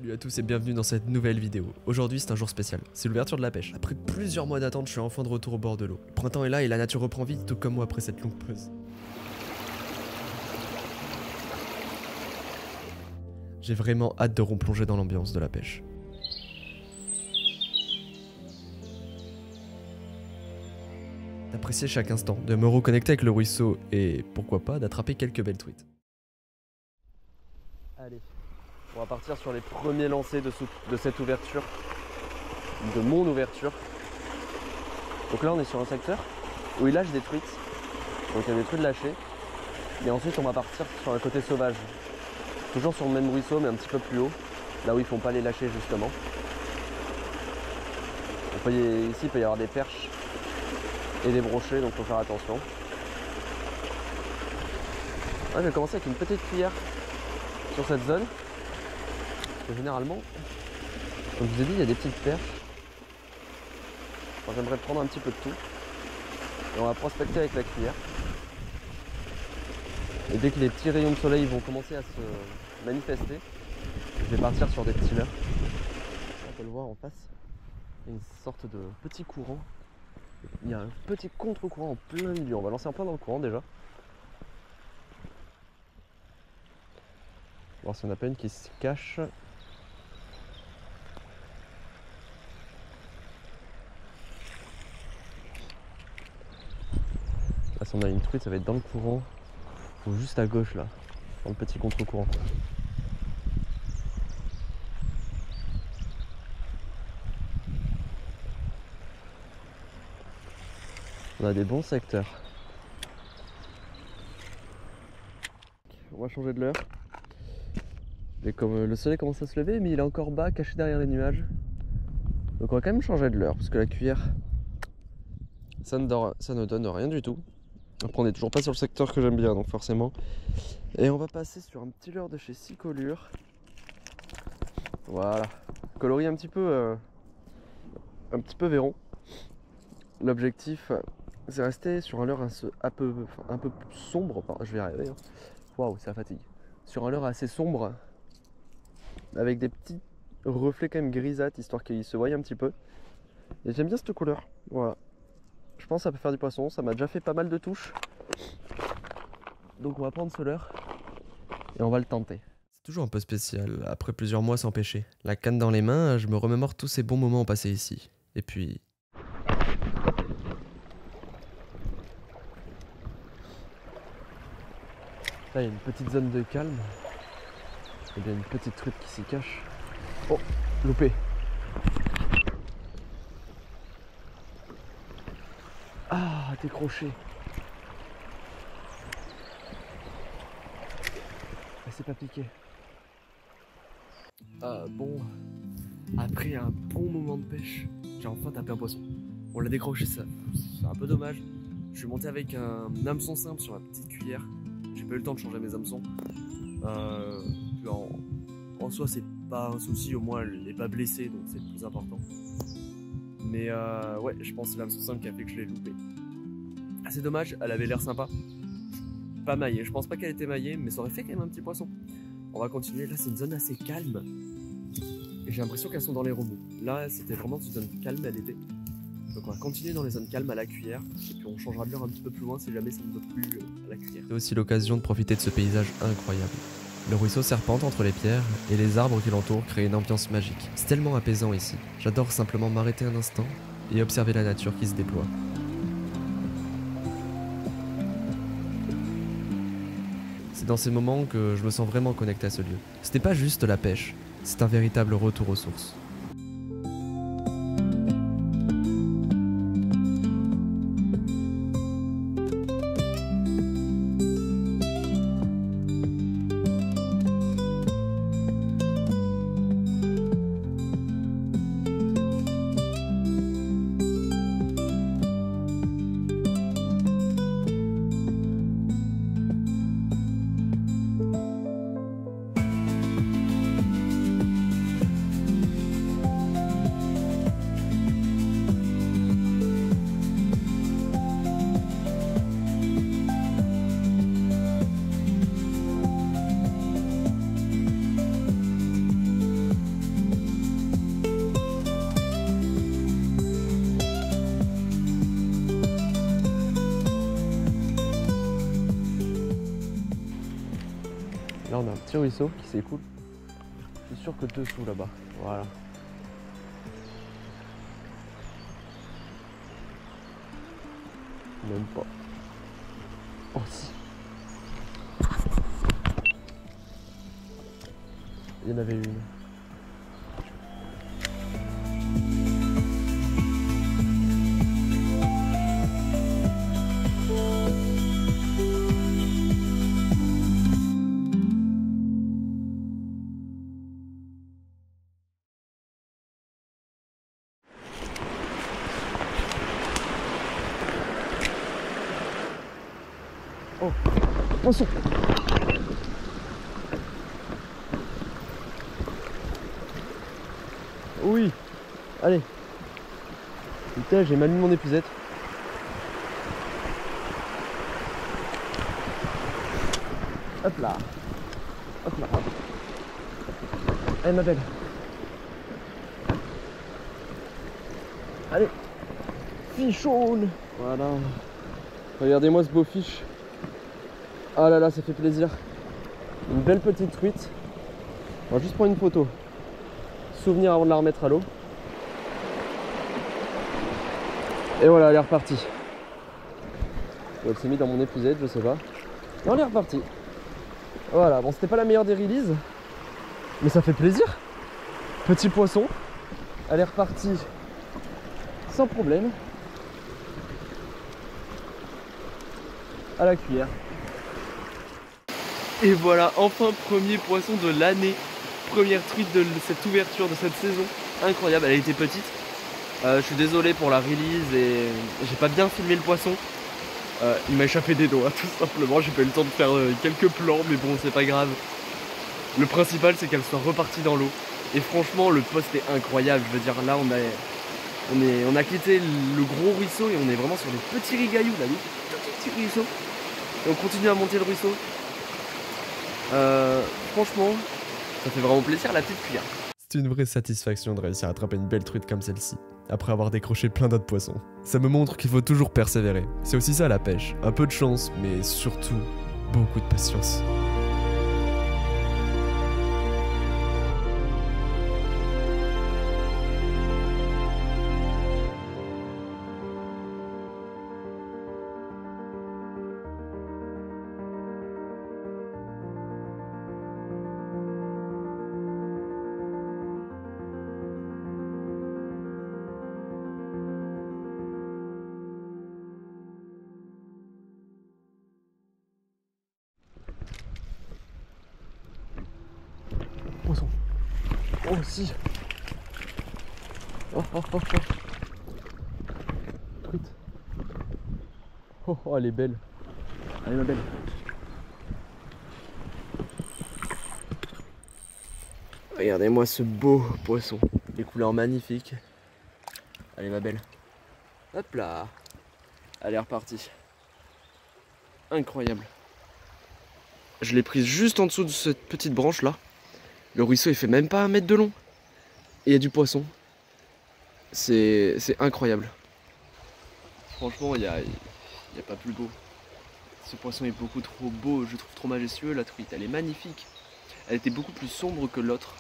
Salut à tous et bienvenue dans cette nouvelle vidéo. Aujourd'hui c'est un jour spécial, c'est l'ouverture de la pêche. Après plusieurs mois d'attente, je suis enfin de retour au bord de l'eau. Le printemps est là et la nature reprend vite, tout comme moi après cette longue pause. J'ai vraiment hâte de replonger dans l'ambiance de la pêche. D'apprécier chaque instant, de me reconnecter avec le ruisseau et pourquoi pas d'attraper quelques belles truites. Allez. On va partir sur les premiers lancers de cette ouverture, de mon ouverture. Donc là on est sur un secteur où il lâche des truites, donc il y a des truites lâchées. Et ensuite on va partir sur un côté sauvage, toujours sur le même ruisseau mais un petit peu plus haut, là où ils font pas les lâcher justement. Ici il peut y avoir des perches et des brochets, donc il faut faire attention. Je vais commencer avec une petite cuillère sur cette zone. Généralement, comme je vous ai dit, il y a des petites perches. Enfin, j'aimerais prendre un petit peu de tout. Et on va prospecter avec la cuillère. Et dès que les petits rayons de soleil vont commencer à se manifester, je vais partir sur des petits leurres. On peut le voir en face. Il y a une sorte de petit courant. Il y a un petit contre-courant en plein milieu. On va lancer un peu dans le courant déjà. On va voir si on n'a pas une qui se cache. Là, si on a une truite, ça va être dans le courant, ou juste à gauche là, dans le petit contre-courant. On a des bons secteurs. On va changer de l'heure. Et comme le soleil commence à se lever, mais il est encore bas, caché derrière les nuages. Donc on va quand même changer de l'heure, parce que la cuillère, ça ne donne rien du tout. Après on n'est toujours pas sur le secteur que j'aime bien, donc forcément. Et on va passer sur un petit leurre de chez Cicolure. Voilà. Coloris un petit peu Véron. L'objectif, c'est rester sur un leurre un peu sombre. Je vais y arriver. Hein. Waouh, ça fatigue. Sur un leurre assez sombre, avec des petits reflets quand même grisâtres, histoire qu'il se voie un petit peu. Et j'aime bien cette couleur. Voilà. Je pense que ça peut faire du poisson, ça m'a déjà fait pas mal de touches. Donc on va prendre ce leurre et on va le tenter. C'est toujours un peu spécial, après plusieurs mois sans pêcher. La canne dans les mains, je me remémore tous ces bons moments passés ici. Et puis... Là il y a une petite zone de calme. Il y a bien une petite truite qui s'y cache. Oh, loupé. Ah, décroché. Elle s'est pas piquée. Bon, après un bon moment de pêche, j'ai enfin tapé un poisson. On l'a décroché, ça, c'est un peu dommage. Je suis monté avec un hameçon simple sur la petite cuillère. J'ai pas eu le temps de changer mes hameçons. En soi, c'est pas un souci, au moins elle n'est pas blessée, donc c'est le plus important. Mais ouais, je pense que c'est l'hameçon simple qui a fait que je l'ai loupé. Ah, c'est dommage, elle avait l'air sympa. Pas maillée, je pense pas qu'elle était maillée, mais ça aurait fait quand même un petit poisson. On va continuer, là c'est une zone assez calme. Et j'ai l'impression qu'elles sont dans les remous. Là c'était vraiment une zone calme, elle était. Donc on va continuer dans les zones calmes à la cuillère. Et puis on changera de l'heure un petit peu plus loin si jamais ça ne veut plus à la cuillère. C'est aussi l'occasion de profiter de ce paysage incroyable. Le ruisseau serpente entre les pierres et les arbres qui l'entourent créent une ambiance magique. C'est tellement apaisant ici. J'adore simplement m'arrêter un instant et observer la nature qui se déploie. C'est dans ces moments que je me sens vraiment connecté à ce lieu. Ce n'est pas juste la pêche, c'est un véritable retour aux sources. petit ruisseau qui s'écoule. Je suis sûr que dessous là-bas. Voilà. Même pas. Oh si. Il y en avait une. Oh, poisson. Oui, allez. Putain, j'ai mal mis mon épuisette. Hop là. Hop là. Allez ma belle. Allez. Fichonne. Voilà. Regardez-moi ce beau fiche. Ah là là, ça fait plaisir. Une belle petite truite. On va juste prendre une photo. Souvenir avant de la remettre à l'eau. Et voilà, elle est repartie. Ou elle s'est mise dans mon épuisette, je sais pas. Non, elle est repartie. Voilà, bon, c'était pas la meilleure des releases, mais ça fait plaisir. Petit poisson. Elle est repartie sans problème. À la cuillère. Et voilà, enfin premier poisson de l'année. Première truite de cette ouverture de cette saison. Incroyable, elle a été petite. Je suis désolé pour la release et j'ai pas bien filmé le poisson. Il m'a échappé des doigts tout simplement. J'ai pas eu le temps de faire quelques plans, mais bon, c'est pas grave. Le principal, c'est qu'elle soit repartie dans l'eau. Et franchement, le poste est incroyable. Je veux dire, là, on a quitté le gros ruisseau et on est vraiment sur des petits rigailloux là, des tout petits ruisseaux. Et on continue à monter le ruisseau. Franchement, ça fait vraiment plaisir la petite cuillère. C'est une vraie satisfaction de réussir à attraper une belle truite comme celle-ci, après avoir décroché plein d'autres poissons. Ça me montre qu'il faut toujours persévérer. C'est aussi ça la pêche. Un peu de chance, mais surtout beaucoup de patience. Poisson. Oh si. Oh oh oh oh. Truite. Oh, oh elle est belle. Allez ma belle. Regardez-moi ce beau poisson. Les couleurs magnifiques. Allez ma belle. Hop là. Elle est repartie. Incroyable. Je l'ai prise juste en dessous de cette petite branche là. Le ruisseau il fait même pas 1 mètre de long. Et il y a du poisson. C'est incroyable. Franchement il y a pas plus beau. Ce poisson est beaucoup trop beau, je trouve trop majestueux. La truite elle est magnifique. Elle était beaucoup plus sombre que l'autre.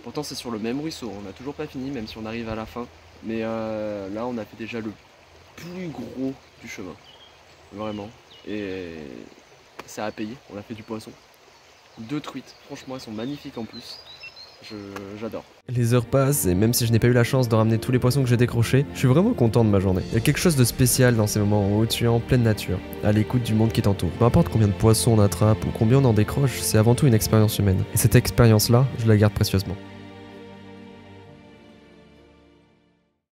Pourtant c'est sur le même ruisseau, on n'a toujours pas fini même si on arrive à la fin. Mais là on a fait déjà le plus gros du chemin. Vraiment. Et ça a payé, on a fait du poisson. 2 truites, franchement elles sont magnifiques en plus. J'adore. Les heures passent et même si je n'ai pas eu la chance de ramener tous les poissons que j'ai décrochés, je suis vraiment content de ma journée. Il y a quelque chose de spécial dans ces moments où tu es en pleine nature, à l'écoute du monde qui t'entoure. Peu importe combien de poissons on attrape ou combien on en décroche, c'est avant tout une expérience humaine. Et cette expérience-là, je la garde précieusement.